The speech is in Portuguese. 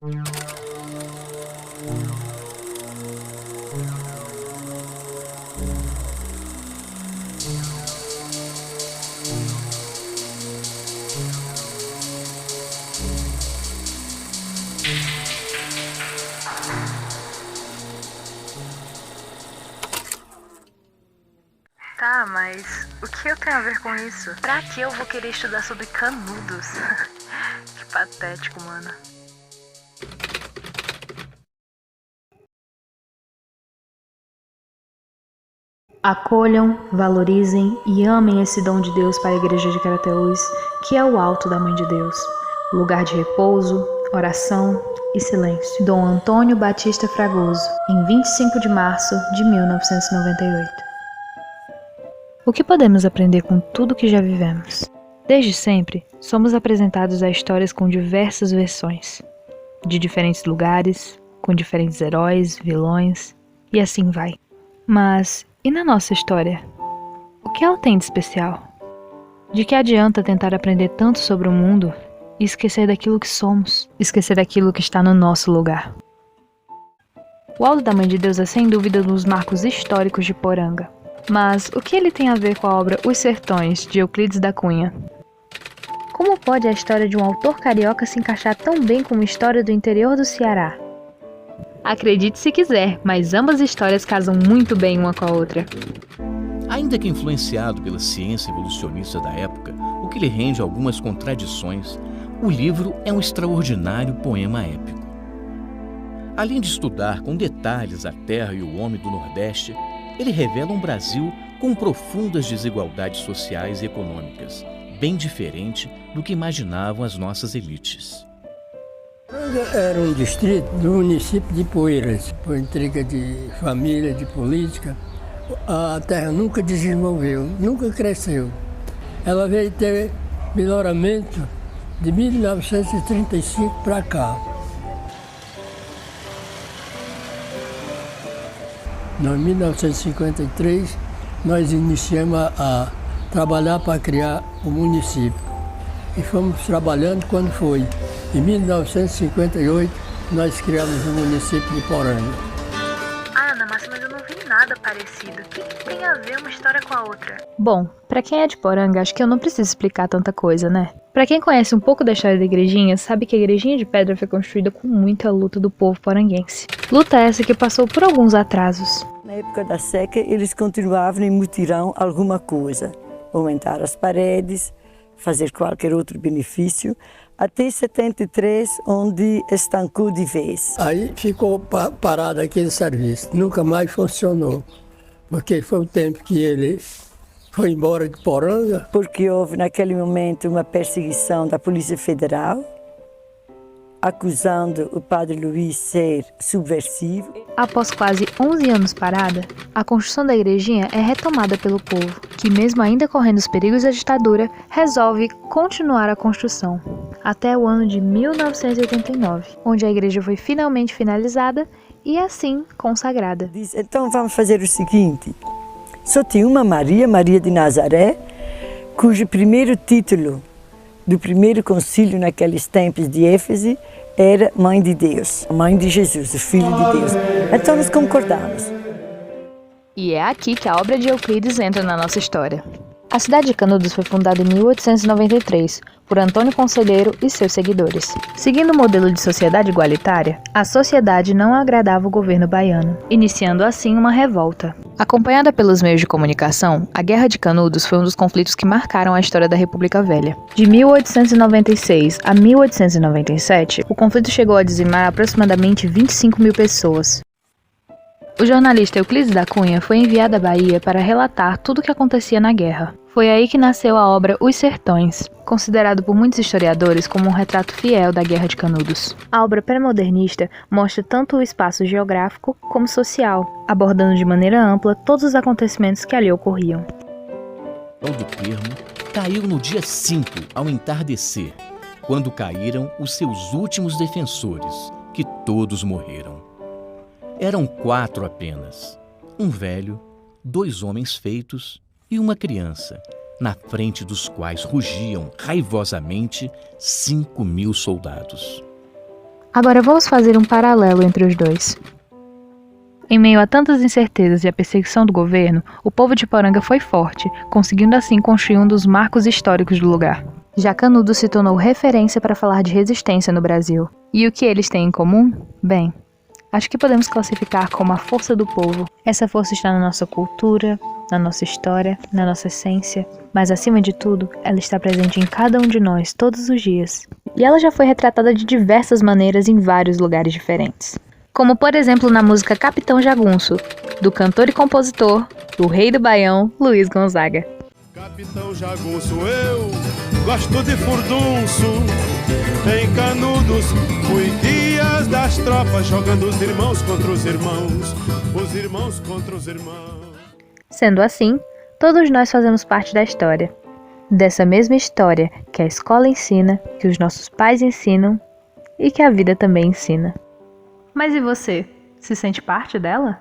Tá, mas o que eu tenho a ver com isso? Pra que eu vou querer estudar sobre Canudos? Que patético, mano. Acolham, valorizem e amem esse dom de Deus para a Igreja de Carateús, que é o alto da Mãe de Deus, lugar de repouso, oração e silêncio. Dom Antônio Batista Fragoso, em 25 de março de 1998. O que podemos aprender com tudo que já vivemos? Desde sempre, somos apresentados a histórias com diversas versões, de diferentes lugares, com diferentes heróis, vilões, e assim vai. Mas, e na nossa história? O que ela tem de especial? De que adianta tentar aprender tanto sobre o mundo e esquecer daquilo que somos, esquecer daquilo que está no nosso lugar? O Alto da Mãe de Deus é sem dúvida um dos marcos históricos de Poranga. Mas o que ele tem a ver com a obra Os Sertões, de Euclides da Cunha? Como pode a história de um autor carioca se encaixar tão bem com uma história do interior do Ceará? Acredite se quiser, mas ambas histórias casam muito bem uma com a outra. Ainda que influenciado pela ciência evolucionista da época, o que lhe rende algumas contradições, o livro é um extraordinário poema épico. Além de estudar com detalhes a terra e o homem do Nordeste, ele revela um Brasil com profundas desigualdades sociais e econômicas, bem diferente do que imaginavam as nossas elites. Poranga era um distrito do município de Poeiras, por intriga de família, de política. A terra nunca desenvolveu, nunca cresceu. Ela veio ter melhoramento de 1935 para cá. Em 1953, nós iniciamos a trabalhar para criar o município. E fomos trabalhando quando foi. Em 1958, nós criamos o município de Poranga. Ah, Ana, mas eu não vi nada parecido. O que tem a ver uma história com a outra? Bom, pra quem é de Poranga, acho que eu não preciso explicar tanta coisa, né? Pra quem conhece um pouco da história da igrejinha, sabe que a igrejinha de pedra foi construída com muita luta do povo poranguense. Luta essa que passou por alguns atrasos. Na época da seca, eles continuavam em mutirão alguma coisa. Aumentar as paredes, fazer qualquer outro benefício, até 73, onde estancou de vez. Aí ficou parado aquele serviço, nunca mais funcionou, porque foi o tempo que ele foi embora de Poranga. Porque houve naquele momento uma perseguição da Polícia Federal, acusando o padre Luís ser subversivo. Após quase 11 anos parada, a construção da igrejinha é retomada pelo povo, que mesmo ainda correndo os perigos da ditadura, resolve continuar a construção, até o ano de 1989, onde a igreja foi finalmente finalizada e assim consagrada. Diz, então vamos fazer o seguinte, só tinha uma Maria, Maria de Nazaré, cujo primeiro título do primeiro concílio naqueles tempos de Éfeso era Mãe de Deus, Mãe de Jesus, o Filho de Deus. Então nós concordamos. E é aqui que a obra de Euclides entra na nossa história. A cidade de Canudos foi fundada em 1893 por Antônio Conselheiro e seus seguidores. Seguindo o modelo de sociedade igualitária, a sociedade não agradava o governo baiano, iniciando assim uma revolta. Acompanhada pelos meios de comunicação, a Guerra de Canudos foi um dos conflitos que marcaram a história da República Velha. De 1896 a 1897, o conflito chegou a dizimar aproximadamente 25 mil pessoas. O jornalista Euclides da Cunha foi enviado à Bahia para relatar tudo o que acontecia na guerra. Foi aí que nasceu a obra Os Sertões, considerado por muitos historiadores como um retrato fiel da Guerra de Canudos. A obra pré-modernista mostra tanto o espaço geográfico como social, abordando de maneira ampla todos os acontecimentos que ali ocorriam. O do termo caiu no dia 5, ao entardecer, quando caíram os seus últimos defensores, que todos morreram. Eram 4 apenas, um velho, 2 homens feitos e uma criança, na frente dos quais rugiam raivosamente 5.000 soldados. Agora vamos fazer um paralelo entre os dois. Em meio a tantas incertezas e a perseguição do governo, o povo de Poranga foi forte, conseguindo assim construir um dos marcos históricos do lugar. Já Canudos se tornou referência para falar de resistência no Brasil. E o que eles têm em comum? Bem, acho que podemos classificar como a força do povo. Essa força está na nossa cultura, na nossa história, na nossa essência, mas acima de tudo, ela está presente em cada um de nós todos os dias. E ela já foi retratada de diversas maneiras em vários lugares diferentes. Como por exemplo na música Capitão Jagunço, do cantor e compositor, o rei do Baião, Luiz Gonzaga. Capitão Jagunço, eu gosto de furdunço. Em Canudos, fui dias das tropas, jogando os irmãos contra os irmãos contra os irmãos. Sendo assim, todos nós fazemos parte da história. Dessa mesma história que a escola ensina, que os nossos pais ensinam e que a vida também ensina. Mas e você? Se sente parte dela?